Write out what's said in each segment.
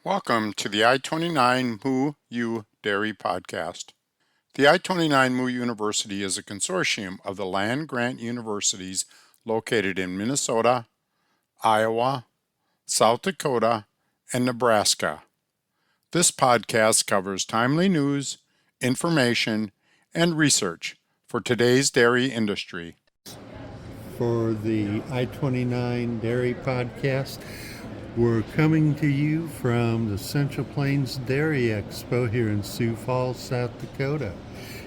Welcome to the I-29 Moo U Dairy Podcast. The I-29 Moo University is a consortium of the land-grant universities located in Minnesota, Iowa, South Dakota, and Nebraska. This podcast covers timely news, information, and research for today's dairy industry. For the I-29 Dairy Podcast, we're coming to you from the Central Plains Dairy Expo here in Sioux Falls, South Dakota.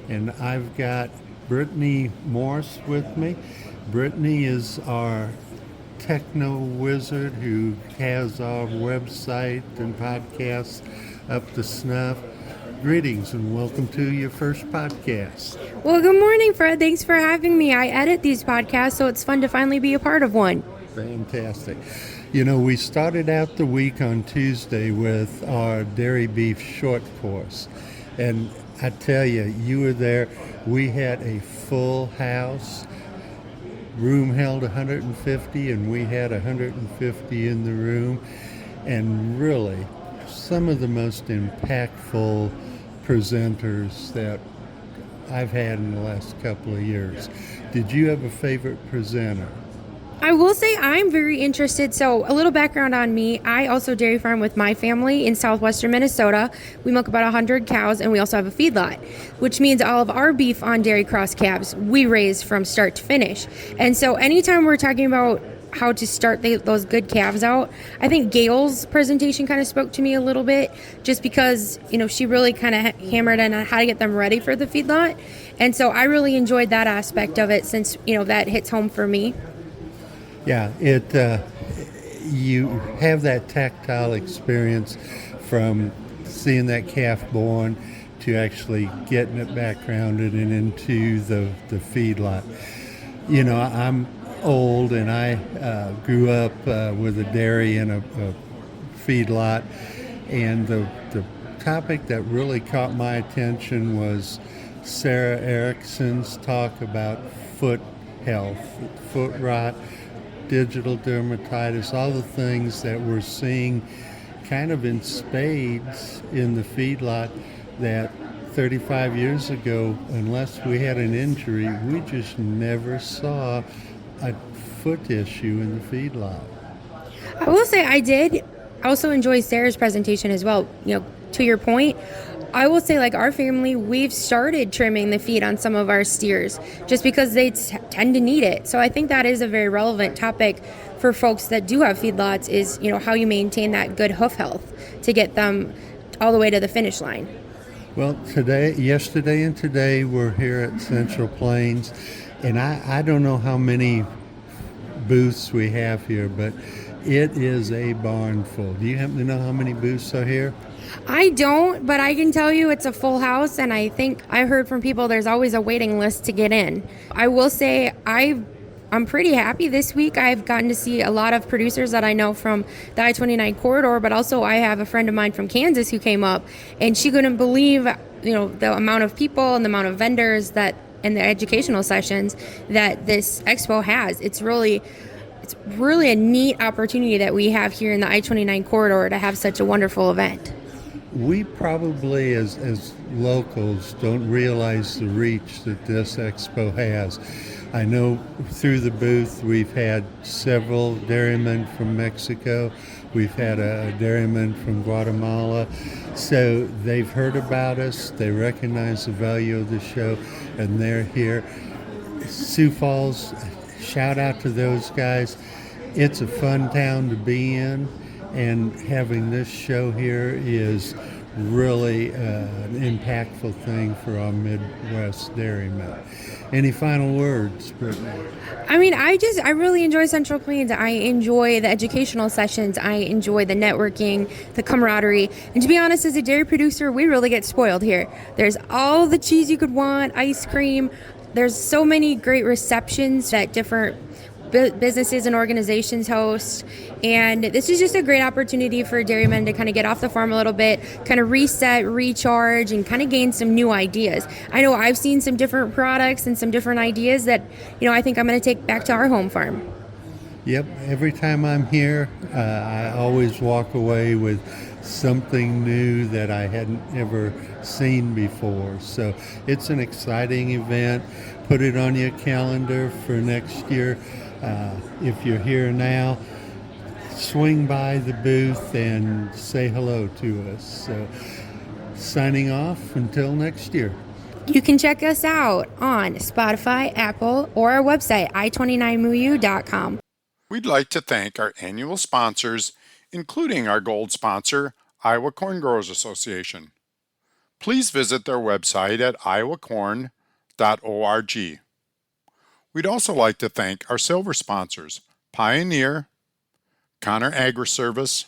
And I've got Brittany Moorse with me. Brittany is our techno wizard who has our website and podcasts up to snuff. Greetings and welcome to your first podcast. Well, good morning, Fred. Thanks for having me. I edit these podcasts, so it's fun to finally be a part of one. Fantastic. You know, we started out the week on Tuesday with our dairy beef short course. And I tell you, you were there. We had a full house. Room held 150, and we had 150 in the room. And really, some of the most impactful presenters that I've had in the last couple of years. Did you have a favorite presenter? I will say I'm very interested. So a little background on me. I also dairy farm with my family in southwestern Minnesota. We milk about 100 cows, and we also have a feedlot, which means all of our beef on dairy cross calves we raise from start to finish. And so anytime we're talking about how to start those good calves out, I think Gail's presentation kind of spoke to me a little bit, just because, you know, she really kind of hammered on how to get them ready for the feedlot. And so I really enjoyed that aspect of it, since, you know, that hits home for me. Yeah, you have that tactile experience from seeing that calf born to actually getting it backgrounded and into the feedlot. You know, I'm old, and I grew up with a dairy and a feedlot, and the topic that really caught my attention was Sarah Erickson's talk about foot health, foot rot, digital dermatitis, all the things that we're seeing kind of in spades in the feedlot that 35 years ago, unless we had an injury, we just never saw a foot issue in the feedlot. I will say I did also enjoy Sarah's presentation as well. You know, to your point, I will say, like, our family, we've started trimming the feet on some of our steers just because they tend to need it. So I think that is a very relevant topic for folks that do have feedlots, is, you know, how you maintain that good hoof health to get them all the way to the finish line. Well, yesterday and today we're here at Central Plains, and I don't know how many booths we have here, but it is a barn full. Do you happen to know how many booths are here? I don't, but I can tell you it's a full house, and I think I heard from people there's always a waiting list to get in. I will say I'm pretty happy this week. I've gotten to see a lot of producers that I know from the I-29 corridor, but also I have a friend of mine from Kansas who came up, and she couldn't believe, you know, the amount of people and the amount of vendors that and the educational sessions that this expo has. It's really a neat opportunity that we have here in the I-29 corridor to have such a wonderful event. We probably, as locals, don't realize the reach that this expo has. I know through the booth we've had several dairymen from Mexico. We've had a dairyman from Guatemala. So they've heard about us, they recognize the value of the show, and they're here. Sioux Falls, shout out to those guys. It's a fun town to be in, and having this show here is really an impactful thing for our Midwest dairymen. Any final words, Brittany? I mean, I really enjoy Central Plains. I enjoy the educational sessions. I enjoy the networking, the camaraderie. And to be honest, as a dairy producer, we really get spoiled here. There's all the cheese you could want, ice cream. There's so many great receptions that different businesses and organizations host, and this is just a great opportunity for dairymen to kind of get off the farm a little bit, kind of reset, recharge, and kind of gain some new ideas. I know I've seen some different products and some different ideas that, you know, I think I'm going to take back to our home farm. Yep, every time I'm here, I always walk away with something new that I hadn't ever seen before. So it's an exciting event. Put it on your calendar for next year. If you're here now, swing by the booth and say hello to us. So, signing off until next year. You can check us out on Spotify, Apple, or our website, i29muyu.com. We'd like to thank our annual sponsors, including our gold sponsor, Iowa Corn Growers Association. Please visit their website at iowacorn.org. We'd also like to thank our silver sponsors, Pioneer, Connor Agri-Service,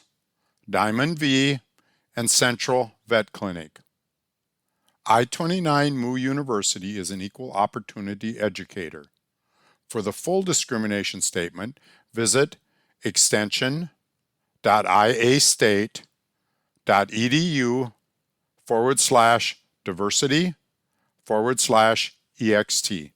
Diamond V, and Central Vet Clinic. I-29 MOO University is an equal opportunity educator. For the full discrimination statement, visit extension.iastate.edu/diversity/ext.